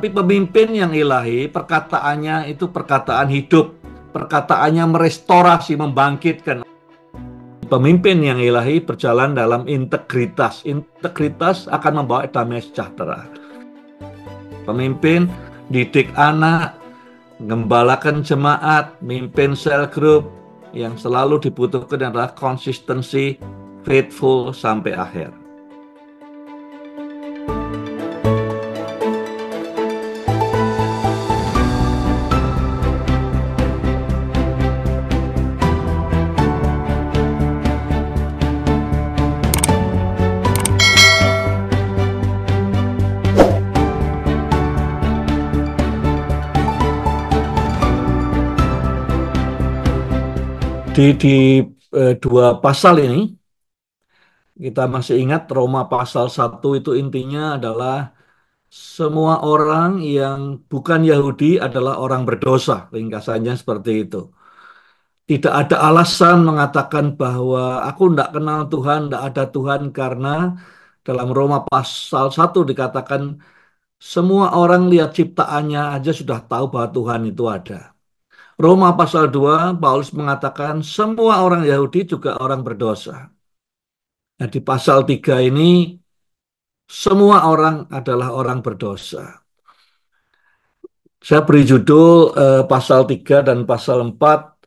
Tapi pemimpin yang ilahi, perkataannya itu perkataan hidup. Perkataannya merestorasi, membangkitkan. Pemimpin yang ilahi berjalan dalam integritas. Integritas akan membawa damai sejahtera. Pemimpin didik anak, gembalakan jemaat, mimpin sel group, yang selalu dibutuhkan adalah konsistensi, faithful sampai akhir. Di dua pasal ini, kita masih ingat Roma pasal 1 itu intinya adalah semua orang yang bukan Yahudi adalah orang berdosa. Ringkasannya seperti itu. Tidak ada alasan mengatakan bahwa aku tidak kenal Tuhan, tidak ada Tuhan, karena dalam Roma pasal 1 dikatakan semua orang lihat ciptaannya aja sudah tahu bahwa Tuhan itu ada. Roma pasal 2, Paulus mengatakan semua orang Yahudi juga orang berdosa. Nah, di pasal 3 ini semua orang adalah orang berdosa. Saya beri judul pasal 3 dan pasal 4,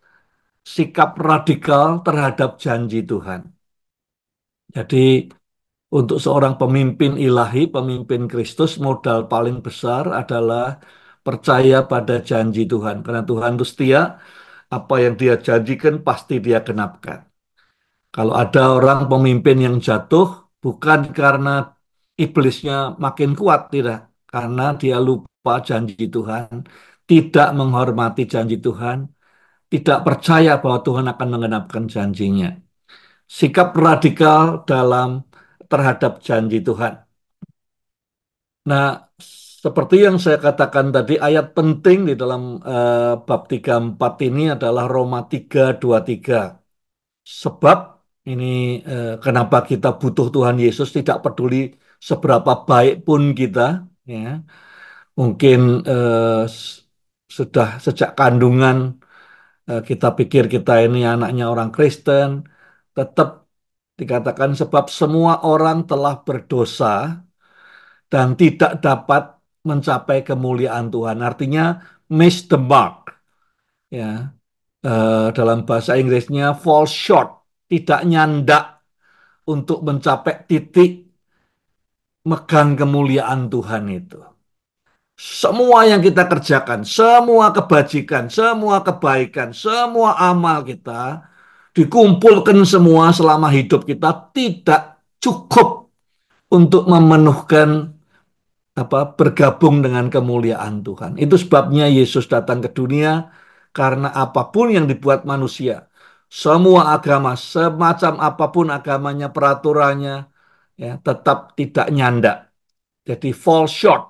sikap radikal terhadap janji Tuhan. Jadi untuk seorang pemimpin ilahi, pemimpin Kristus, modal paling besar adalah percaya pada janji Tuhan. Karena Tuhan itu setia, apa yang dia janjikan pasti dia genapkan. Kalau ada orang pemimpin yang jatuh, bukan karena iblisnya makin kuat, tidak. Karena dia lupa janji Tuhan, tidak menghormati janji Tuhan, tidak percaya bahwa Tuhan akan menggenapkan janjinya. Sikap radikal dalam terhadap janji Tuhan. Nah, seperti yang saya katakan tadi, ayat penting di dalam bab 34 ini adalah Roma 3:23. Sebab ini kenapa kita butuh Tuhan Yesus, tidak peduli seberapa baik pun kita, ya. Mungkin sudah sejak kandungan kita pikir kita ini anaknya orang Kristen, tetap dikatakan sebab semua orang telah berdosa dan tidak dapat mencapai kemuliaan Tuhan. Artinya miss the mark, ya. Dalam bahasa Inggrisnya fall short, tidak nyandak untuk mencapai titik megang kemuliaan Tuhan itu. Semua yang kita kerjakan, semua kebajikan, semua kebaikan, semua amal kita dikumpulkan semua selama hidup kita tidak cukup untuk memenuhkan bergabung dengan kemuliaan Tuhan. Itu sebabnya Yesus datang ke dunia, karena apapun yang dibuat manusia, semua agama, semacam apapun agamanya, peraturannya, ya, tetap tidak nyandak. Jadi fall short.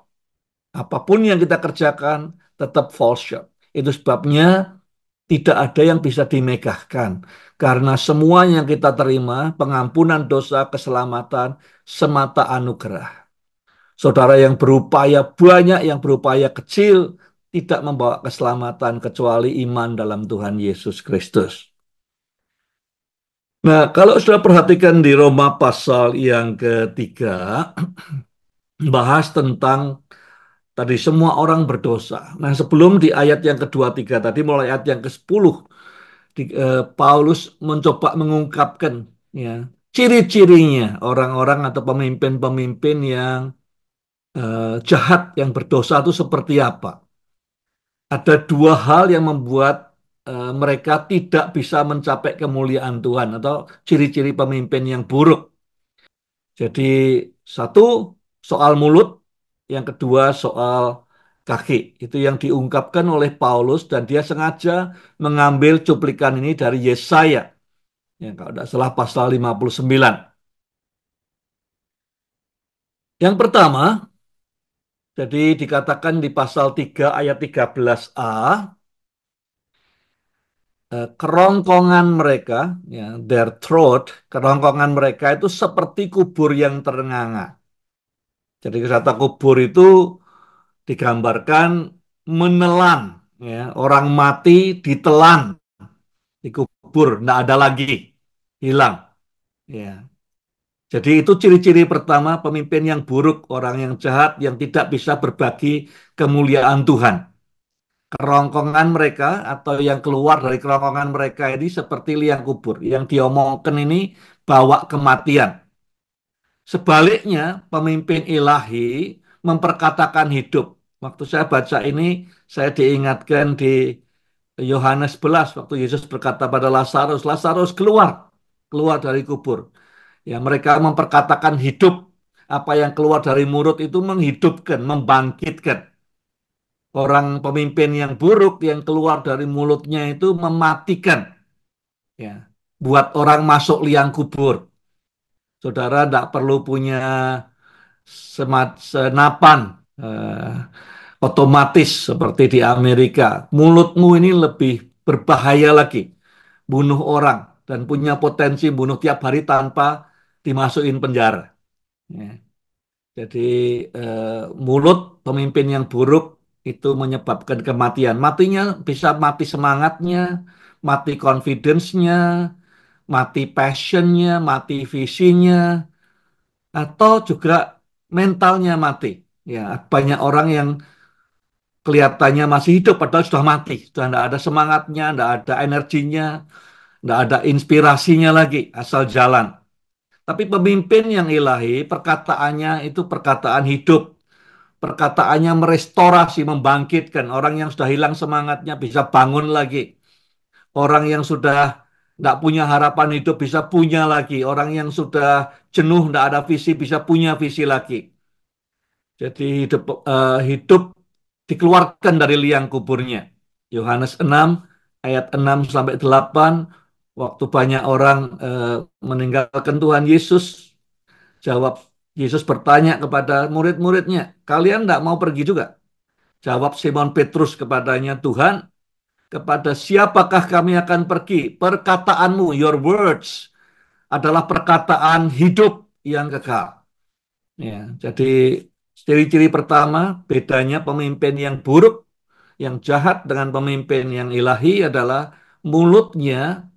Apapun yang kita kerjakan tetap fall short. Itu sebabnya tidak ada yang bisa dimegahkan. Karena semua yang kita terima, pengampunan dosa, keselamatan, semata anugerah. Saudara yang berupaya banyak, yang berupaya kecil, tidak membawa keselamatan kecuali iman dalam Tuhan Yesus Kristus. Nah, kalau sudah perhatikan di Roma pasal yang ketiga, bahas tentang tadi semua orang berdosa. Nah, sebelum di ayat yang kedua, tiga tadi, mulai ayat yang ke-10, Paulus mencoba mengungkapkan, ya, ciri-cirinya orang-orang atau pemimpin-pemimpin yang jahat, yang berdosa itu seperti apa. Ada dua hal yang membuat mereka tidak bisa mencapai kemuliaan Tuhan atau ciri-ciri pemimpin yang buruk. Jadi satu soal mulut, yang kedua soal kaki. Itu yang diungkapkan oleh Paulus dan dia sengaja mengambil cuplikan ini dari Yesaya. Ya, kalau tidak salah pasal 59. Yang pertama, jadi dikatakan di pasal 3 ayat 13a, kerongkongan mereka, ya, their throat, kerongkongan mereka itu seperti kubur yang terenganga. Jadi kata kubur itu digambarkan menelan, ya, orang mati ditelan, dikubur, tidak ada lagi, hilang. Ya. Jadi itu ciri-ciri pertama pemimpin yang buruk, orang yang jahat, yang tidak bisa berbagi kemuliaan Tuhan. Kerongkongan mereka atau yang keluar dari kerongkongan mereka ini seperti liang kubur. Yang diomongkan ini bawa kematian. Sebaliknya, pemimpin ilahi memperkatakan hidup. Waktu saya baca ini, saya diingatkan di Yohanes 11, waktu Yesus berkata pada Lazarus, Lazarus keluar, keluar dari kubur. Ya, mereka memperkatakan hidup. Apa yang keluar dari mulut itu menghidupkan, membangkitkan. Orang pemimpin yang buruk yang keluar dari mulutnya itu mematikan. Ya, buat orang masuk liang kubur. Saudara tidak perlu punya senapan eh, otomatis seperti di Amerika. Mulutmu ini lebih berbahaya lagi, bunuh orang dan punya potensi bunuh tiap hari tanpa dimasukin penjara. Ya. Jadi mulut pemimpin yang buruk itu menyebabkan kematian. Matinya bisa mati semangatnya, mati confidence-nya, mati passion-nya, mati visinya, atau juga mentalnya mati. Ya, banyak orang yang kelihatannya masih hidup padahal sudah mati, sudah tidak ada semangatnya, tidak ada energinya, tidak ada inspirasinya lagi, asal jalan. Tapi pemimpin yang ilahi, perkataannya itu perkataan hidup, perkataannya merestorasi, membangkitkan. Orang yang sudah hilang semangatnya bisa bangun lagi. Orang yang sudah tidak punya harapan hidup bisa punya lagi. Orang yang sudah jenuh, tidak ada visi, bisa punya visi lagi. Jadi hidup dikeluarkan dari liang kuburnya. Yohanes 6 ayat 6 sampai 8, waktu banyak orang meninggalkan Tuhan Yesus, jawab Yesus bertanya kepada murid-muridnya, kalian tidak mau pergi juga? Jawab Simon Petrus kepadanya, Tuhan, kepada siapakah kami akan pergi? Perkataanmu, your words, adalah perkataan hidup yang kekal. Ya, jadi ciri-ciri pertama, bedanya pemimpin yang buruk, yang jahat dengan pemimpin yang ilahi adalah mulutnya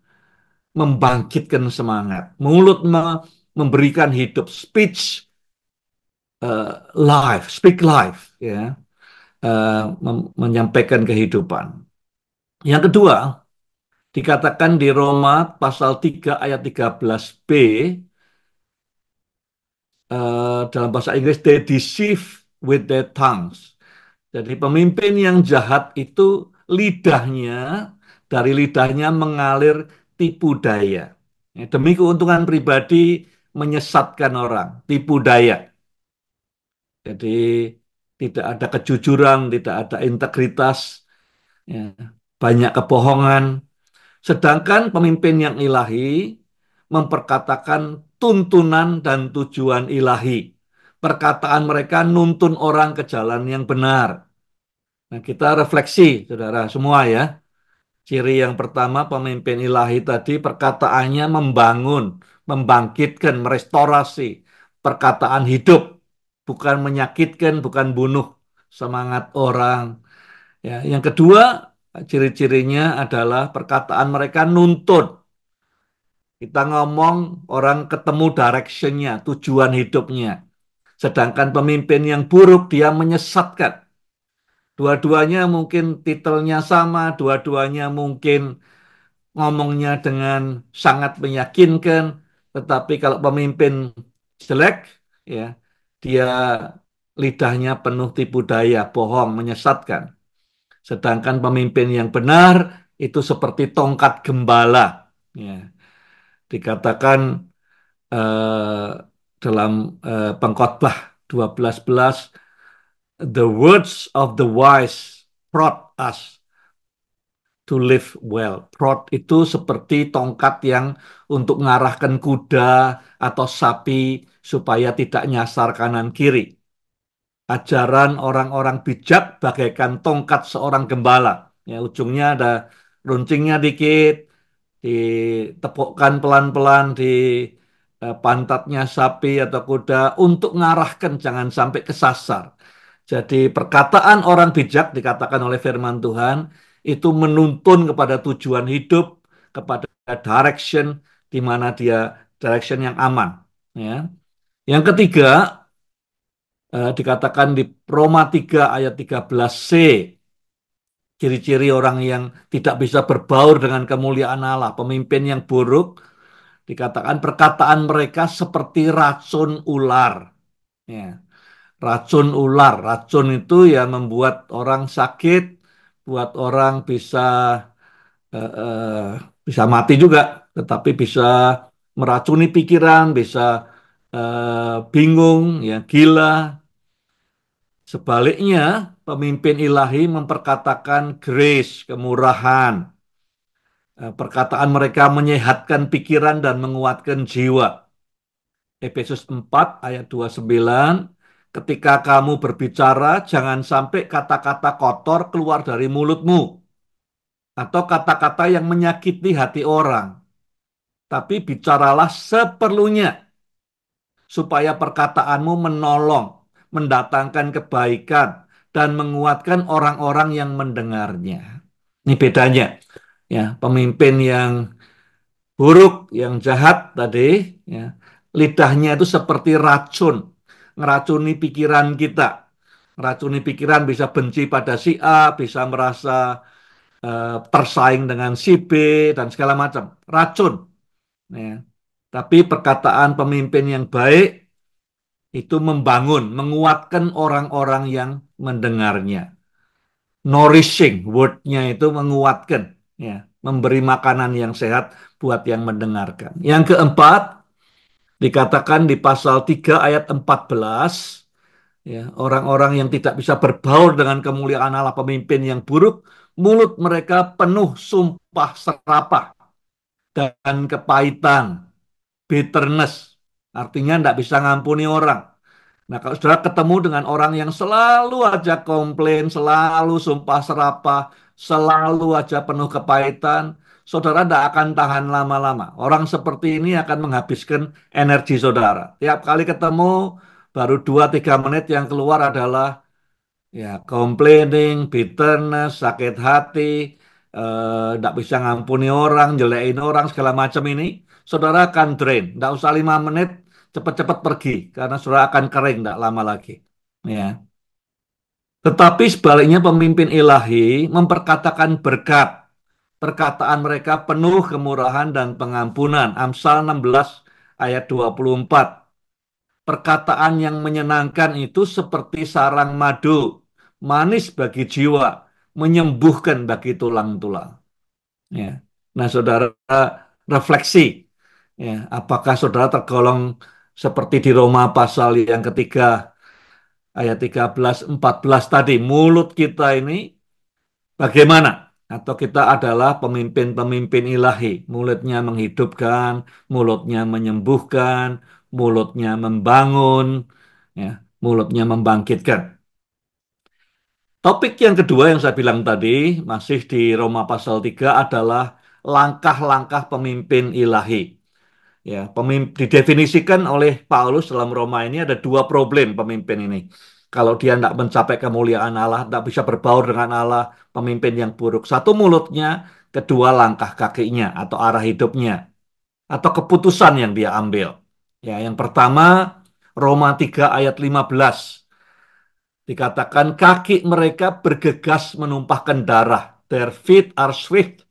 membangkitkan semangat, mulut memberikan hidup, speech life, speak life, ya, menyampaikan kehidupan. Yang kedua, dikatakan di Roma pasal 3 ayat 13b, dalam bahasa Inggris, they deceive with their tongues. Jadi pemimpin yang jahat itu lidahnya, dari lidahnya mengalir tipu daya. Ya, demi keuntungan pribadi menyesatkan orang, tipu daya. Jadi tidak ada kejujuran, tidak ada integritas, ya, banyak kebohongan. Sedangkan pemimpin yang ilahi memperkatakan tuntunan dan tujuan ilahi. Perkataan mereka nuntun orang ke jalan yang benar. Nah, kita refleksi, saudara semua ya. Ciri yang pertama, pemimpin ilahi tadi perkataannya membangun, membangkitkan, merestorasi. Perkataan hidup, bukan menyakitkan, bukan bunuh semangat orang. Ya, yang kedua, ciri-cirinya adalah perkataan mereka nuntun. Kita ngomong, orang ketemu directionnya, tujuan hidupnya. Sedangkan pemimpin yang buruk, dia menyesatkan. Dua-duanya mungkin titelnya sama, dua-duanya mungkin ngomongnya dengan sangat meyakinkan, tetapi kalau pemimpin jelek, ya, dia lidahnya penuh tipu daya, bohong, menyesatkan. Sedangkan pemimpin yang benar itu seperti tongkat gembala. Ya, dikatakan eh, dalam Pengkhotbah 12:11, the words of the wise prod us to live well. Prod itu seperti tongkat yang untuk mengarahkan kuda atau sapi supaya tidak nyasar kanan kiri. Ajaran orang-orang bijak bagaikan tongkat seorang gembala. Ya, ujungnya ada runcingnya dikit, ditepukkan pelan-pelan di pantatnya sapi atau kuda untuk mengarahkan jangan sampai kesasar. Jadi perkataan orang bijak dikatakan oleh firman Tuhan itu menuntun kepada tujuan hidup, kepada direction di mana dia direction yang aman. Ya. Yang ketiga dikatakan di Roma 3 ayat 13c, ciri-ciri orang yang tidak bisa berbaur dengan kemuliaan Allah, pemimpin yang buruk, dikatakan perkataan mereka seperti racun ular. Ya. Racun ular, racun itu ya membuat orang sakit, buat orang eh, eh, bisa mati juga, tetapi bisa meracuni pikiran, bisa bingung, ya gila. Sebaliknya, pemimpin ilahi memperkatakan grace, kemurahan. Perkataan mereka menyehatkan pikiran dan menguatkan jiwa. Efesus 4 ayat 29, ketika kamu berbicara, jangan sampai kata-kata kotor keluar dari mulutmu, atau kata-kata yang menyakiti hati orang. Tapi bicaralah seperlunya, supaya perkataanmu menolong, mendatangkan kebaikan, dan menguatkan orang-orang yang mendengarnya. Ini bedanya. Ya, pemimpin yang buruk, yang jahat tadi, ya, lidahnya itu seperti racun, ngeracuni pikiran kita. Ngeracuni pikiran bisa benci pada si A, bisa merasa tersaing dengan si B, dan segala macam. Racun. Ya. Tapi perkataan pemimpin yang baik itu membangun, menguatkan orang-orang yang mendengarnya. Nourishing, word-nya itu menguatkan, ya, memberi makanan yang sehat buat yang mendengarkan. Yang keempat, dikatakan di pasal 3 ayat 14, ya, orang-orang yang tidak bisa berbaur dengan kemuliaan Allah, pemimpin yang buruk, mulut mereka penuh sumpah serapah dan kepahitan, bitterness, artinya tidak bisa ngampuni orang. Nah, kalau saudara ketemu dengan orang yang selalu aja komplain, selalu sumpah serapah, selalu aja penuh kepahitan, saudara tidak akan tahan lama-lama. Orang seperti ini akan menghabiskan energi saudara. Tiap kali ketemu, baru 2-3 menit yang keluar adalah ya complaining, bitterness, sakit hati, tidak bisa ngampuni orang, jelekin orang, segala macam ini. Saudara akan drain. Tidak usah 5 menit, cepat-cepat pergi karena saudara akan kering tidak lama lagi. Ya. Tetapi sebaliknya pemimpin ilahi memperkatakan berkat. Perkataan mereka penuh kemurahan dan pengampunan. Amsal 16 ayat 24. Perkataan yang menyenangkan itu seperti sarang madu, manis bagi jiwa, menyembuhkan bagi tulang-tulang. Ya. Nah, saudara refleksi, ya, apakah saudara tergolong seperti di Roma pasal yang ketiga ayat 13, 14 tadi, mulut kita ini bagaimana? Atau kita adalah pemimpin-pemimpin ilahi, mulutnya menghidupkan, mulutnya menyembuhkan, mulutnya membangun, ya, mulutnya membangkitkan. Topik yang kedua yang saya bilang tadi, masih di Roma pasal 3 adalah langkah-langkah pemimpin ilahi. Ya, didefinisikan oleh Paulus dalam Roma ini ada dua problem pemimpin ini. Kalau dia tidak mencapai kemuliaan Allah, tidak bisa berbaur dengan Allah, pemimpin yang buruk. Satu mulutnya, kedua langkah kakinya atau arah hidupnya, atau keputusan yang dia ambil. Ya, yang pertama, Roma 3 ayat 15. Dikatakan kaki mereka bergegas menumpahkan darah. Their feet are swift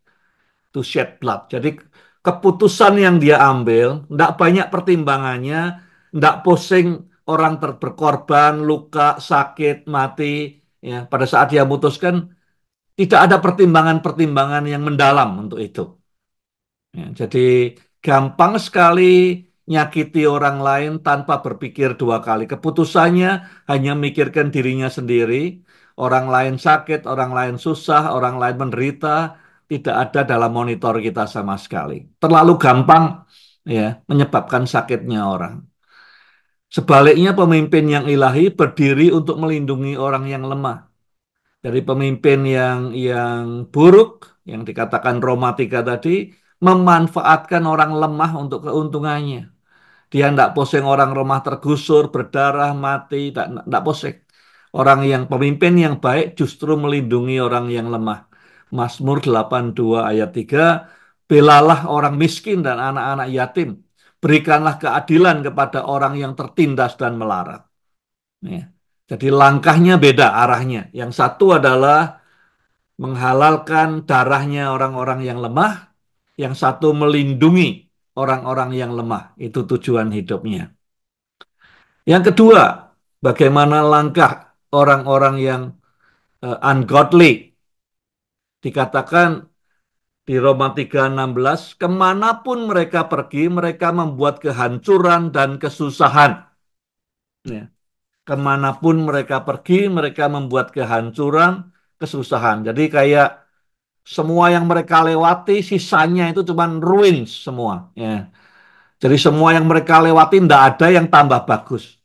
to shed blood. Jadi keputusan yang dia ambil, tidak banyak pertimbangannya, tidak pusing orang berkorban, luka, sakit, mati. Ya, pada saat dia memutuskan, tidak ada pertimbangan-pertimbangan yang mendalam untuk itu. Ya, jadi gampang sekali nyakiti orang lain tanpa berpikir dua kali. Keputusannya hanya mikirkan dirinya sendiri. Orang lain sakit, orang lain susah, orang lain menderita, tidak ada dalam monitor kita sama sekali. Terlalu gampang ya menyebabkan sakitnya orang. Sebaliknya pemimpin yang ilahi berdiri untuk melindungi orang yang lemah. Dari pemimpin yang buruk, yang dikatakan Roma 3 tadi, memanfaatkan orang lemah untuk keuntungannya. Dia tidak pusing orang lemah tergusur, berdarah, mati, tidak pusing. Orang yang pemimpin yang baik justru melindungi orang yang lemah. Mazmur 82 ayat 3, belalah orang miskin dan anak-anak yatim. Berikanlah keadilan kepada orang yang tertindas dan melarat. Ya. Jadi langkahnya beda arahnya. Yang satu adalah menghalalkan darahnya orang-orang yang lemah. Yang satu melindungi orang-orang yang lemah. Itu tujuan hidupnya. Yang kedua, bagaimana langkah orang-orang yang ungodly. Dikatakan di Roma 3:16, kemanapun mereka pergi, mereka membuat kehancuran dan kesusahan. Ya. Kemanapun mereka pergi, mereka membuat kehancuran, kesusahan. Jadi kayak semua yang mereka lewati, sisanya itu cuma ruins semua. Ya. Jadi semua yang mereka lewati, tidak ada yang tambah bagus.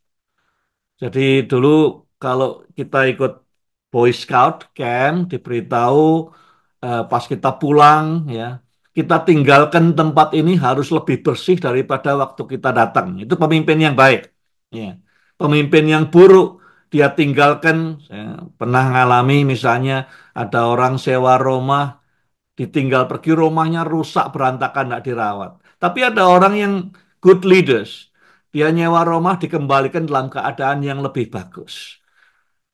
Jadi dulu kalau kita ikut Boy Scout camp, diberitahu pas kita pulang, ya, kita tinggalkan tempat ini harus lebih bersih daripada waktu kita datang. Itu pemimpin yang baik. Ya. Pemimpin yang buruk, dia tinggalkan. Saya pernah ngalami misalnya ada orang sewa rumah, ditinggal pergi rumahnya rusak berantakan, tidak dirawat. Tapi ada orang yang good leaders. Dia nyewa rumah dikembalikan dalam keadaan yang lebih bagus.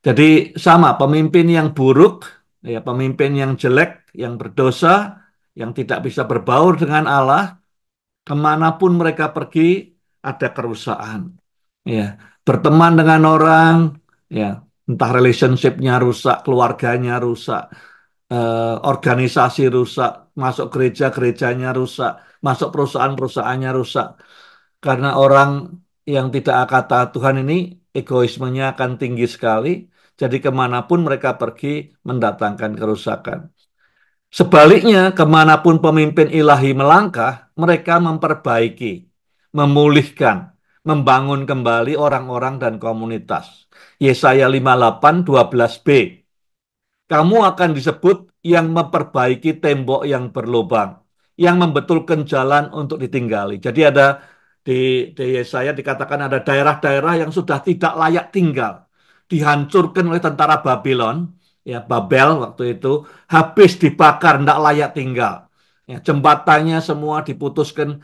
Jadi sama, pemimpin yang buruk, ya pemimpin yang jelek, yang berdosa, yang tidak bisa berbaur dengan Allah, kemanapun mereka pergi ada kerusakan. Ya, berteman dengan orang, ya entah relationship-nya rusak, keluarganya rusak, organisasi rusak, masuk gereja, gerejanya rusak, masuk perusahaan-perusahaannya rusak. Karena orang yang tidak kata Tuhan ini egoismenya akan tinggi sekali. Jadi kemanapun mereka pergi mendatangkan kerusakan. Sebaliknya, kemanapun pemimpin ilahi melangkah, mereka memperbaiki, memulihkan, membangun kembali orang-orang dan komunitas. Yesaya 58, 12b. Kamu akan disebut yang memperbaiki tembok yang berlubang, yang membetulkan jalan untuk ditinggali. Jadi ada di Yesaya dikatakan ada daerah-daerah yang sudah tidak layak tinggal, dihancurkan oleh tentara Babylon, ya Babel waktu itu, habis dibakar, tidak layak tinggal. Ya, jembatannya semua diputuskan,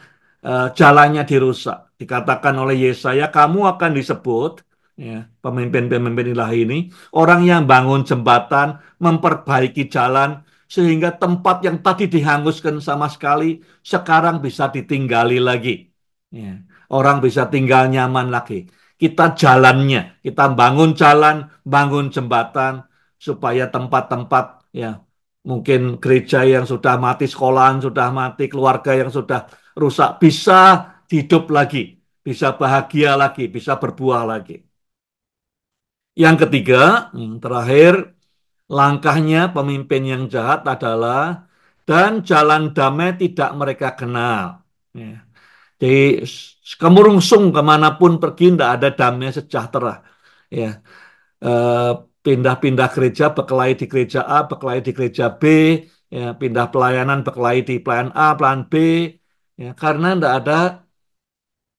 jalannya dirusak. Dikatakan oleh Yesaya, kamu akan disebut, ya, pemimpin-pemimpin ilahi ini, orang yang bangun jembatan, memperbaiki jalan sehingga tempat yang tadi dihanguskan sama sekali sekarang bisa ditinggali lagi. Ya. Orang bisa tinggal nyaman lagi. Kita jalannya, kita bangun jalan, bangun jembatan supaya tempat-tempat ya mungkin gereja yang sudah mati, sekolahan sudah mati, keluarga yang sudah rusak bisa hidup lagi, bisa bahagia lagi, bisa berbuah lagi. Yang ketiga, terakhir, langkahnya pemimpin yang jahat adalah dan jalan damai tidak mereka kenal. Ya. Jadi kemurungsung kemanapun pergi tidak ada damai sejahtera. Ya. Eh, Pindah-pindah gereja, berkelahi di gereja A, berkelahi di gereja B, ya, pindah pelayanan, berkelahi di pelayanan A, pelayanan B, ya, karena tidak ada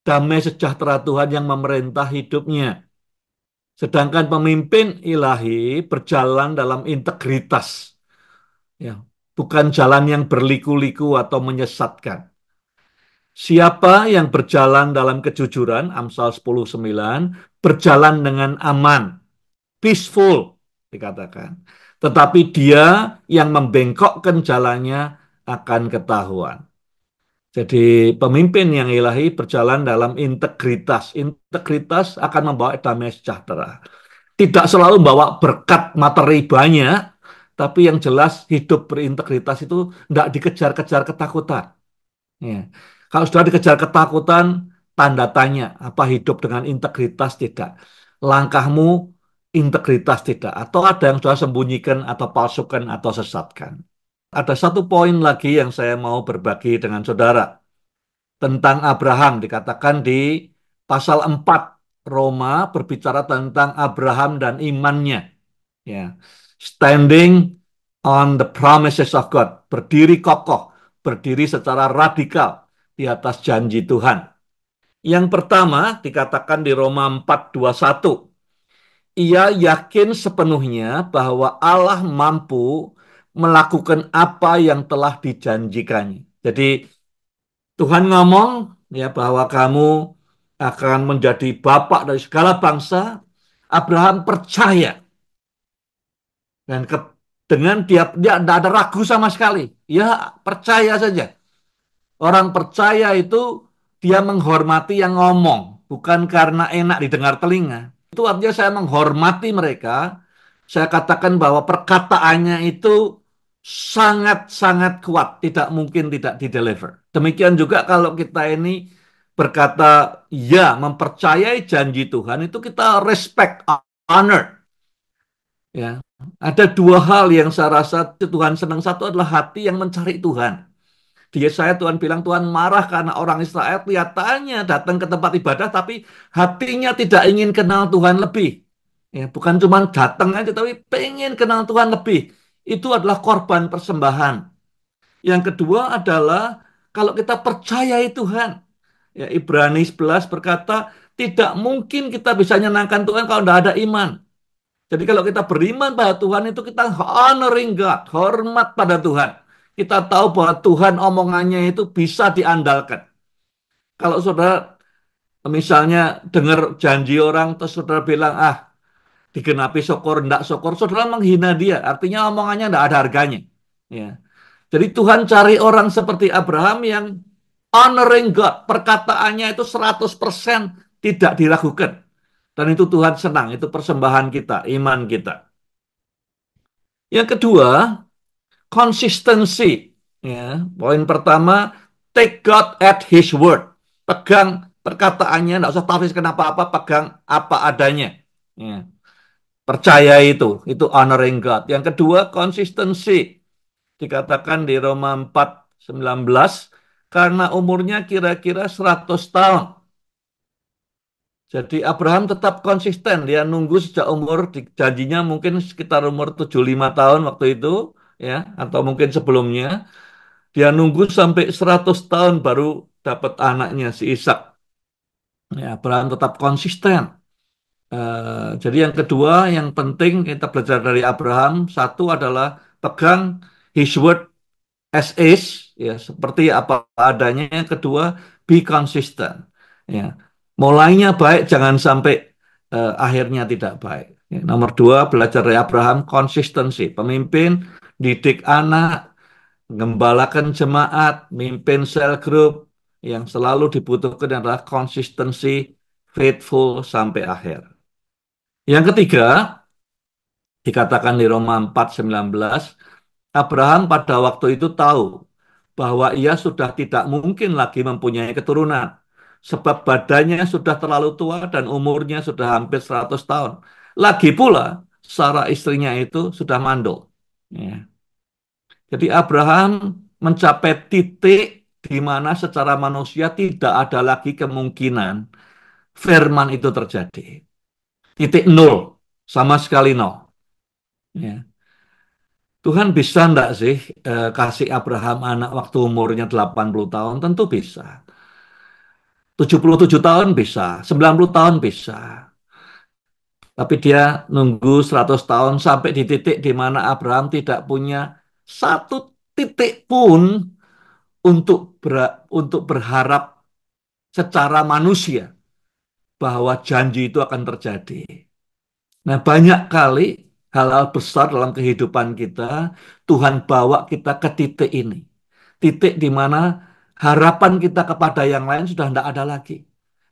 damai sejahtera Tuhan yang memerintah hidupnya. Sedangkan pemimpin ilahi berjalan dalam integritas. Ya, bukan jalan yang berliku-liku atau menyesatkan. Siapa yang berjalan dalam kejujuran, Amsal 10:9, berjalan dengan aman, peaceful, dikatakan. Tetapi dia yang membengkokkan jalannya akan ketahuan. Jadi pemimpin yang ilahi berjalan dalam integritas. Integritas akan membawa damai sejahtera. Tidak selalu membawa berkat materi banyak, tapi yang jelas hidup berintegritas itu tidak dikejar-kejar ketakutan. Ya. Kalau sudah dikejar ketakutan, tanda tanya, apa hidup dengan integritas tidak? Langkahmu integritas tidak? Atau ada yang sudah sembunyikan atau palsukan atau sesatkan? Ada satu poin lagi yang saya mau berbagi dengan saudara tentang Abraham. Dikatakan di pasal 4 Roma berbicara tentang Abraham dan imannya. Ya. Standing on the promises of God. Berdiri kokoh, berdiri secara radikal di atas janji Tuhan. Yang pertama dikatakan di Roma 4:21. ia yakin sepenuhnya bahwa Allah mampu melakukan apa yang telah dijanjikannya. Jadi Tuhan ngomong ya bahwa kamu akan menjadi bapak dari segala bangsa. Abraham percaya dan dengan dia tidak ada ragu sama sekali. Ya percaya saja. Orang percaya itu dia menghormati yang ngomong, bukan karena enak didengar telinga. Itu artinya saya menghormati mereka. Saya katakan bahwa perkataannya itu sangat-sangat kuat, tidak mungkin tidak dideliver. Demikian juga kalau kita ini berkata ya, mempercayai janji Tuhan, itu kita respect, honor. Ya, ada dua hal yang saya rasa Tuhan senang. Satu adalah hati yang mencari Tuhan. Di Yesaya Tuhan bilang Tuhan marah karena orang Israel kelihatannya datang ke tempat ibadah tapi hatinya tidak ingin kenal Tuhan lebih. Ya, bukan cuma datang aja tapi pengen kenal Tuhan lebih. Itu adalah korban persembahan. Yang kedua adalah kalau kita percayai Tuhan. Ya, Ibrani 11 berkata tidak mungkin kita bisa nyenangkan Tuhan kalau tidak ada iman. Jadi kalau kita beriman pada Tuhan itu kita honoring God, hormat pada Tuhan. Kita tahu bahwa Tuhan omongannya itu bisa diandalkan. Kalau saudara misalnya dengar janji orang terus saudara bilang ah digenapi syukur ndak syukur, saudara menghina dia. Artinya omongannya ndak ada harganya. Ya. Jadi Tuhan cari orang seperti Abraham yang honoring God, perkataannya itu 100% tidak diragukan. Dan itu Tuhan senang, itu persembahan kita, iman kita. Yang kedua, konsistensi. Ya, poin pertama, take God at His word. Pegang perkataannya, nggak usah tafsir kenapa-apa, pegang apa adanya. Ya, percaya itu honoring God. Yang kedua, konsistensi. Dikatakan di Roma 4:19, karena umurnya kira-kira 100 tahun. Jadi Abraham tetap konsisten, dia nunggu sejak umur, janjinya mungkin sekitar umur 75 tahun waktu itu, ya, atau mungkin sebelumnya. Dia nunggu sampai 100 tahun baru dapat anaknya si Ishak. Ya, Abraham tetap konsisten. Jadi yang kedua, yang penting kita belajar dari Abraham, satu adalah pegang his word as is, ya, seperti apa adanya. Yang kedua, be consistent. Ya, mulainya baik, jangan sampai akhirnya tidak baik. Ya, nomor dua, belajar dari Abraham, konsistensi. Pemimpin, didik anak, Gembalakan jemaat, mimpin sel grup, yang selalu dibutuhkan adalah konsistensi, faithful sampai akhir. Yang ketiga, dikatakan di Roma 4:19, Abraham pada waktu itu tahu bahwa ia sudah tidak mungkin lagi mempunyai keturunan, sebab badannya sudah terlalu tua dan umurnya sudah hampir 100 tahun. Lagi pula, Sarah istrinya itu sudah mandul. Ya. Jadi Abraham mencapai titik di mana secara manusia tidak ada lagi kemungkinan firman itu terjadi. Titik nol, sama sekali nol. Ya. Tuhan bisa enggak sih kasih Abraham anak waktu umurnya 80 tahun? Tentu bisa. 77 tahun bisa, 90 tahun bisa. Tapi dia nunggu 100 tahun sampai di titik di mana Abraham tidak punya satu titik pun untuk berharap secara manusia bahwa janji itu akan terjadi. Nah, banyak kali hal-hal besar dalam kehidupan kita, Tuhan bawa kita ke titik ini. Titik di mana harapan kita kepada yang lain sudah tidak ada lagi.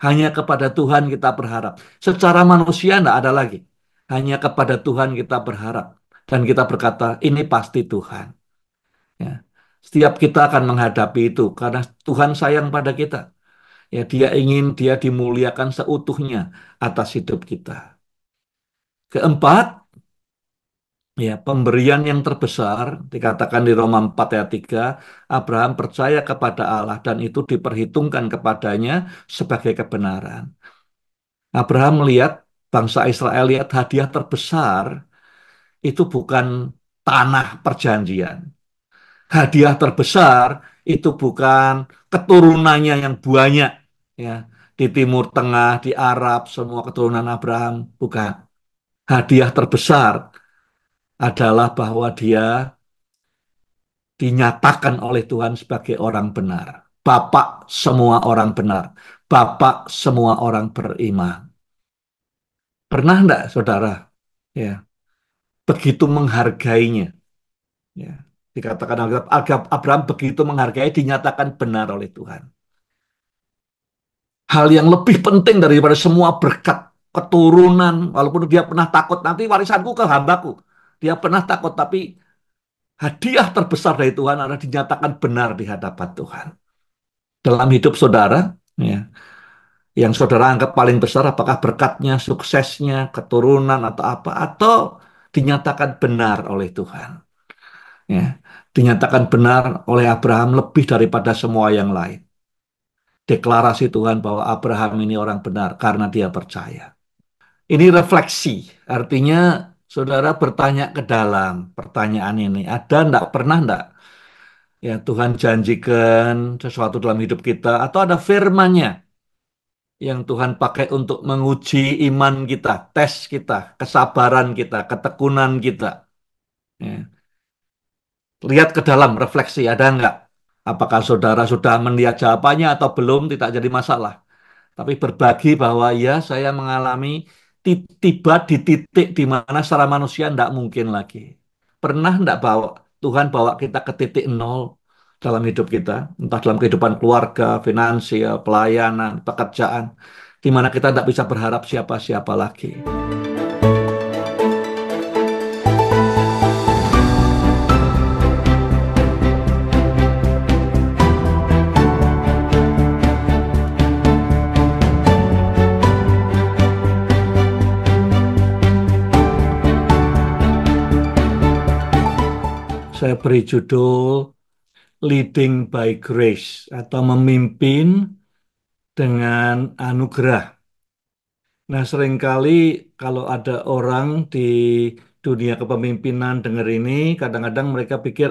Hanya kepada Tuhan kita berharap. Secara manusia tidak ada lagi. Hanya kepada Tuhan kita berharap. Dan kita berkata, ini pasti Tuhan. Ya. Setiap kita akan menghadapi itu karena Tuhan sayang pada kita. Ya, dia ingin dia dimuliakan seutuhnya atas hidup kita. Keempat, ya, pemberian yang terbesar dikatakan di Roma 4 ayat 3, Abraham percaya kepada Allah dan itu diperhitungkan kepadanya sebagai kebenaran. Abraham melihat bangsa Israel lihat hadiah terbesar itu bukan tanah perjanjian. Hadiah terbesar itu bukan keturunannya yang banyak, ya, di Timur Tengah, di Arab, semua keturunan Abraham, bukan. Hadiah terbesar adalah bahwa dia dinyatakan oleh Tuhan sebagai orang benar. Bapak semua orang benar. Bapak semua orang beriman. Pernah enggak, saudara? Ya, begitu menghargainya. Ya, dikatakan Abraham begitu menghargai, dinyatakan benar oleh Tuhan. Hal yang lebih penting daripada semua berkat keturunan, walaupun dia pernah takut nanti warisanku ke hambaku. Dia pernah takut, tapi hadiah terbesar dari Tuhan adalah dinyatakan benar di hadapan Tuhan. Dalam hidup saudara, ya, yang saudara anggap paling besar, apakah berkatnya, suksesnya, keturunan atau apa, atau dinyatakan benar oleh Tuhan. Ya, dinyatakan benar oleh Abraham lebih daripada semua yang lain. Deklarasi Tuhan bahwa Abraham ini orang benar karena dia percaya. Ini refleksi, artinya saudara bertanya ke dalam pertanyaan ini. Ada enggak, pernah enggak ya Tuhan janjikan sesuatu dalam hidup kita atau ada firman-Nya yang Tuhan pakai untuk menguji iman kita, tes kita, kesabaran kita, ketekunan kita. Ya. Lihat ke dalam, refleksi, ada enggak? Apakah saudara sudah melihat jawabannya atau belum, tidak jadi masalah. Tapi berbagi bahwa ya saya mengalami tiba di titik di mana secara manusia tidak mungkin lagi. Pernah tidak bawa Tuhan bawa kita ke titik nol dalam hidup kita, entah dalam kehidupan keluarga, finansial, pelayanan, pekerjaan, di mana kita tidak bisa berharap siapa-siapa lagi. Saya beri judul Leading by Grace atau memimpin dengan anugerah. Nah, seringkali kalau ada orang di dunia kepemimpinan dengar ini, kadang-kadang mereka pikir,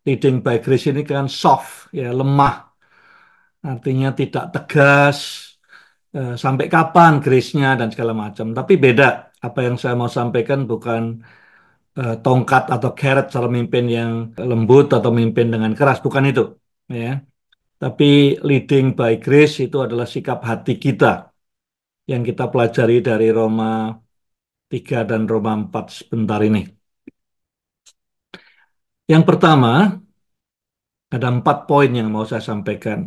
leading by grace ini kan soft, ya lemah, artinya tidak tegas, sampai kapan grace-nya dan segala macam. Tapi beda, apa yang saya mau sampaikan bukan tongkat atau carrot cara memimpin yang lembut atau memimpin dengan keras, bukan itu, ya. Tapi leading by grace itu adalah sikap hati kita yang kita pelajari dari Roma 3 dan Roma 4 sebentar ini. Yang pertama, ada 4 poin yang mau saya sampaikan.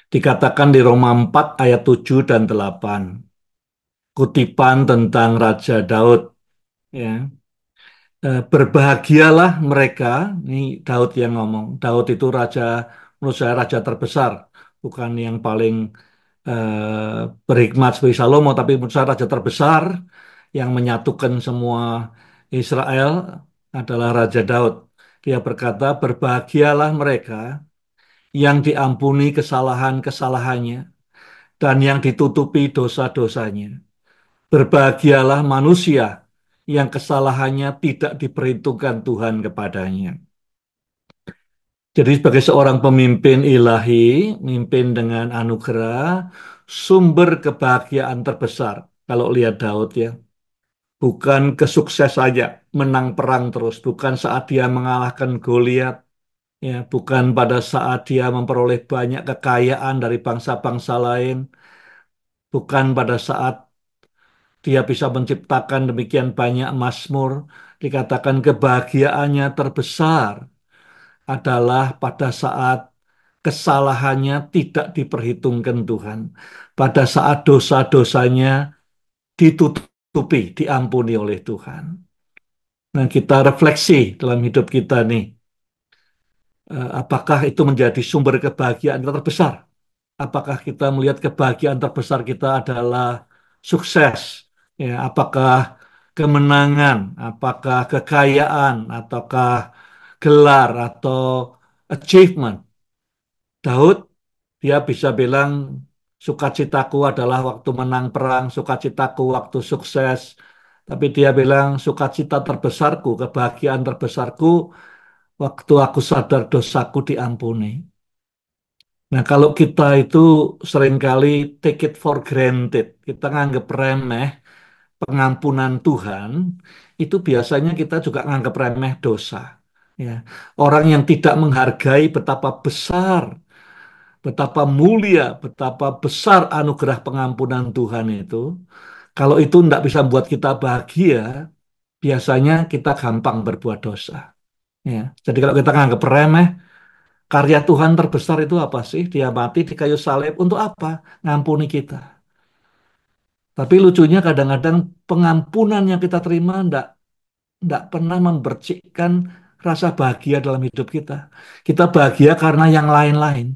Dikatakan di Roma 4 ayat 7 dan 8. Kutipan tentang Raja Daud. Ya. Berbahagialah mereka, ini Daud yang ngomong. Daud itu raja, menurut saya raja terbesar. Bukan yang paling berhikmat seperti Salomo, tapi menurut saya raja terbesar yang menyatukan semua Israel adalah Raja Daud. Dia berkata, berbahagialah mereka yang diampuni kesalahan-kesalahannya dan yang ditutupi dosa-dosanya. Berbahagialah manusia yang kesalahannya tidak diperhitungkan Tuhan kepadanya. Jadi sebagai seorang pemimpin ilahi, mimpin dengan anugerah, sumber kebahagiaan terbesar. Kalau lihat Daud ya, bukan kesuksesannya menang perang terus, bukan saat dia mengalahkan Goliat, ya, bukan pada saat dia memperoleh banyak kekayaan dari bangsa-bangsa lain, bukan pada saat dia bisa menciptakan demikian banyak mazmur. Dikatakan kebahagiaannya terbesar adalah pada saat kesalahannya tidak diperhitungkan Tuhan. Pada saat dosa-dosanya ditutupi, diampuni oleh Tuhan. Nah, kita refleksi dalam hidup kita nih. Apakah itu menjadi sumber kebahagiaan kita terbesar? Apakah kita melihat kebahagiaan terbesar kita adalah sukses? Ya, apakah kemenangan, apakah kekayaan, ataukah gelar atau achievement? Daud, dia bisa bilang sukacitaku adalah waktu menang perang, sukacitaku waktu sukses. Tapi dia bilang sukacita terbesarku, kebahagiaan terbesarku waktu aku sadar dosaku diampuni. Nah, kalau kita itu seringkali take it for granted, kita nganggep remeh pengampunan Tuhan, itu biasanya kita juga nganggap remeh dosa. Ya. Orang yang tidak menghargai betapa mulia, betapa besar anugerah pengampunan Tuhan itu, kalau itu tidak bisa membuat kita bahagia, biasanya kita gampang berbuat dosa. Ya. Jadi kalau kita nganggap remeh, karya Tuhan terbesar itu apa sih? Dia mati di kayu salib untuk apa? Ngampuni kita. Tapi lucunya kadang-kadang pengampunan yang kita terima ndak pernah mempercikkan rasa bahagia dalam hidup kita. Kita bahagia karena yang lain-lain.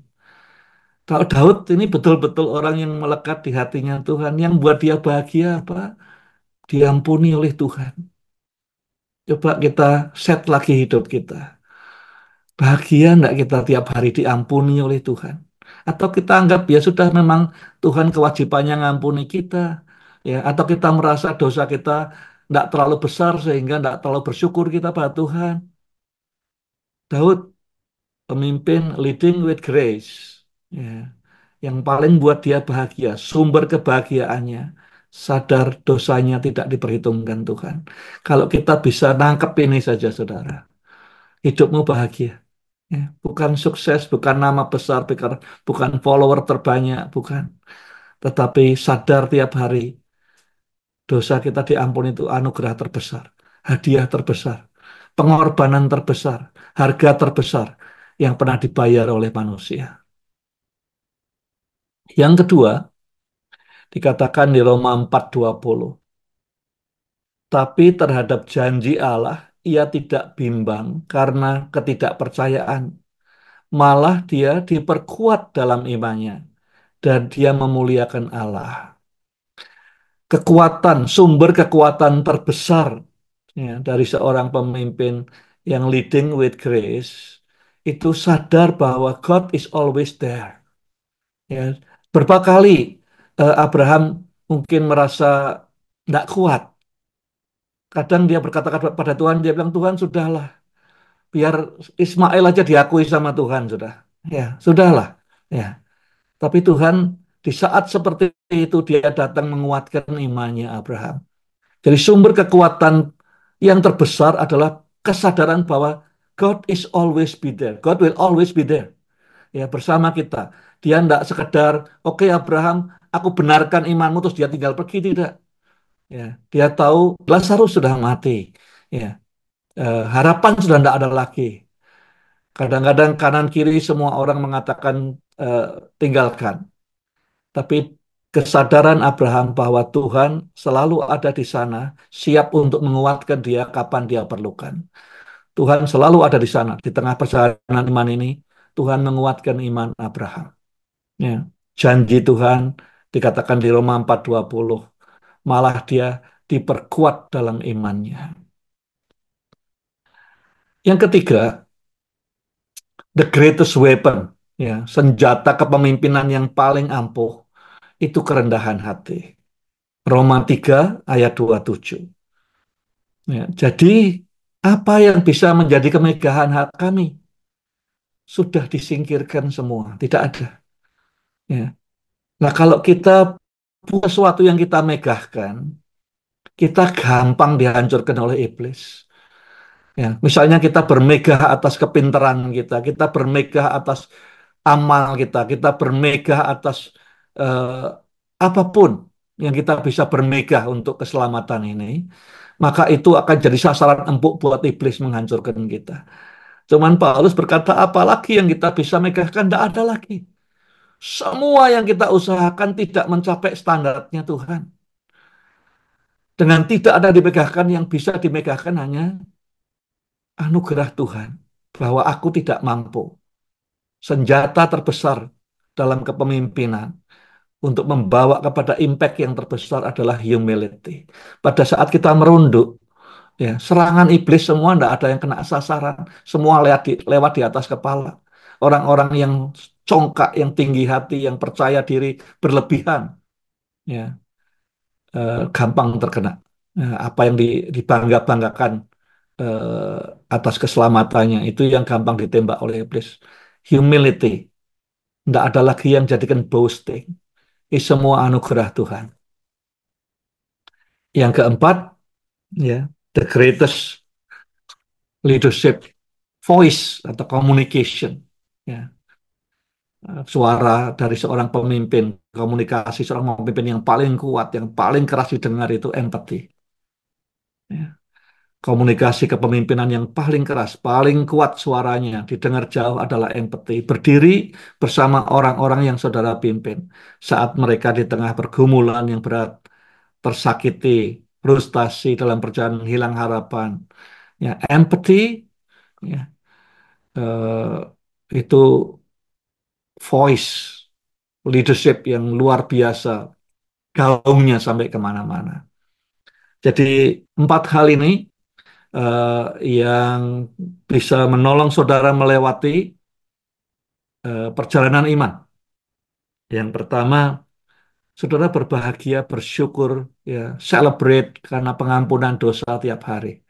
Kalau Daud ini betul-betul orang yang melekat di hatinya Tuhan. Yang buat dia bahagia apa? Diampuni oleh Tuhan. Coba kita set lagi hidup kita. Bahagia enggak kita tiap hari diampuni oleh Tuhan? Atau kita anggap ya sudah memang Tuhan kewajibannya ngampuni kita. Ya, atau kita merasa dosa kita enggak terlalu besar sehingga enggak terlalu bersyukur kita pada Tuhan. Daud pemimpin leading with grace. Ya, yang paling buat dia bahagia, sumber kebahagiaannya, sadar dosanya tidak diperhitungkan Tuhan. Kalau kita bisa nangkep ini saja, saudara, hidupmu bahagia. Ya, bukan sukses, bukan nama besar, bukan follower terbanyak, bukan. Tetapi sadar tiap hari, dosa kita diampuni itu anugerah terbesar, hadiah terbesar, pengorbanan terbesar, harga terbesar yang pernah dibayar oleh manusia. Yang kedua, dikatakan di Roma 4:20. Tapi terhadap janji Allah, ia tidak bimbang karena ketidakpercayaan. Malah dia diperkuat dalam imannya dan dia memuliakan Allah. Sumber kekuatan terbesar ya, dari seorang pemimpin yang leading with grace itu sadar bahwa God is always there. Ya, berapa kali Abraham mungkin merasa tidak kuat. Kadang dia berkata pada Tuhan, dia bilang, Tuhan sudahlah, biar Ismail aja diakui sama Tuhan, sudah. Ya, sudahlah. Ya. Tapi Tuhan di saat seperti itu dia datang menguatkan imannya Abraham. Jadi sumber kekuatan yang terbesar adalah kesadaran bahwa God is always be there. God will always be there. Ya, bersama kita. Dia tidak sekedar, oke Abraham, aku benarkan imanmu terus dia tinggal pergi, tidak. Ya, dia tahu Lazarus sudah mati. Ya, harapan sudah tidak ada lagi. Kadang-kadang kanan kiri semua orang mengatakan eh, tinggalkan. Tapi kesadaran Abraham bahwa Tuhan selalu ada di sana, siap untuk menguatkan dia kapan dia perlukan. Tuhan selalu ada di sana, di tengah perjalanan iman ini, Tuhan menguatkan iman Abraham. Ya. Janji Tuhan dikatakan di Roma 4:20, malah dia diperkuat dalam imannya. Yang ketiga, the greatest weapon, ya, senjata kepemimpinan yang paling ampuh itu kerendahan hati. Roma 3 ayat 27. Ya, jadi apa yang bisa menjadi kemegahan hati kami sudah disingkirkan semua, tidak ada. Ya. Nah, kalau kita punya sesuatu yang kita megahkan, kita gampang dihancurkan oleh iblis. Ya, misalnya kita bermegah atas kepintaran kita, kita bermegah atas amal kita bermegah atas eh, apapun yang kita bisa bermegah untuk keselamatan ini, maka itu akan jadi sasaran empuk buat iblis menghancurkan kita. Cuman Paulus berkata, apalagi yang kita bisa megahkan, tidak ada lagi. Semua yang kita usahakan tidak mencapai standarnya Tuhan. Dengan tidak ada dimegahkan, yang bisa dimegahkan hanya anugerah Tuhan. Bahwa aku tidak mampu. Senjata terbesar dalam kepemimpinan untuk membawa kepada impact yang terbesar adalah humility. Pada saat kita merunduk, ya, serangan iblis semua tidak ada yang kena sasaran, semua lewat di atas kepala. Orang-orang yang congkak, yang tinggi hati, yang percaya diri berlebihan, ya, gampang terkena. Apa yang dibangga-banggakan atas keselamatannya itu yang gampang ditembak oleh iblis. Humility, tidak ada lagi yang jadikan boasting. Ini semua anugerah Tuhan. Yang keempat, ya, the greatest leadership voice atau communication. Ya, suara dari seorang pemimpin, komunikasi seorang pemimpin yang paling kuat, yang paling keras didengar itu empathy. Ya. Komunikasi kepemimpinan yang paling keras, paling kuat suaranya, didengar jauh adalah empathy. Berdiri bersama orang-orang yang saudara pimpin saat mereka di tengah pergumulan yang berat, tersakiti, frustasi dalam perjalanan hilang harapan. Ya, empathy, ya, itu voice leadership yang luar biasa, gaungnya sampai kemana-mana. Jadi empat hal ini eh, yang bisa menolong saudara melewati perjalanan iman. Yang pertama, saudara berbahagia, bersyukur, ya, celebrate karena pengampunan dosa tiap hari.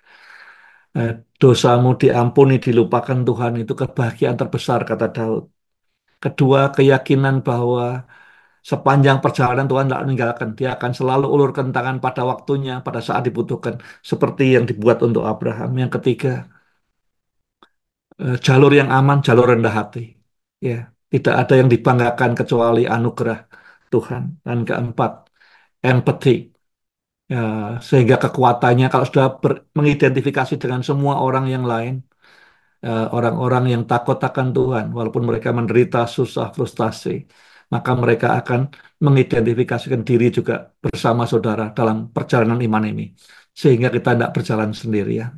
Eh, Dosamu diampuni, dilupakan Tuhan itu kebahagiaan terbesar, kata Daud. Kedua, keyakinan bahwa sepanjang perjalanan Tuhan tidak meninggalkan. Dia akan selalu ulurkan tangan pada waktunya, pada saat dibutuhkan. Seperti yang dibuat untuk Abraham. Yang ketiga, jalur yang aman, jalur rendah hati. Ya, tidak ada yang dibanggakan kecuali anugerah Tuhan. Dan keempat, empathy. Ya, sehingga kekuatannya kalau sudah mengidentifikasi dengan semua orang yang lain, orang-orang yang takut akan Tuhan, walaupun mereka menderita, susah, frustasi, maka mereka akan mengidentifikasikan diri juga bersama saudara dalam perjalanan iman ini, sehingga kita tidak berjalan sendirian.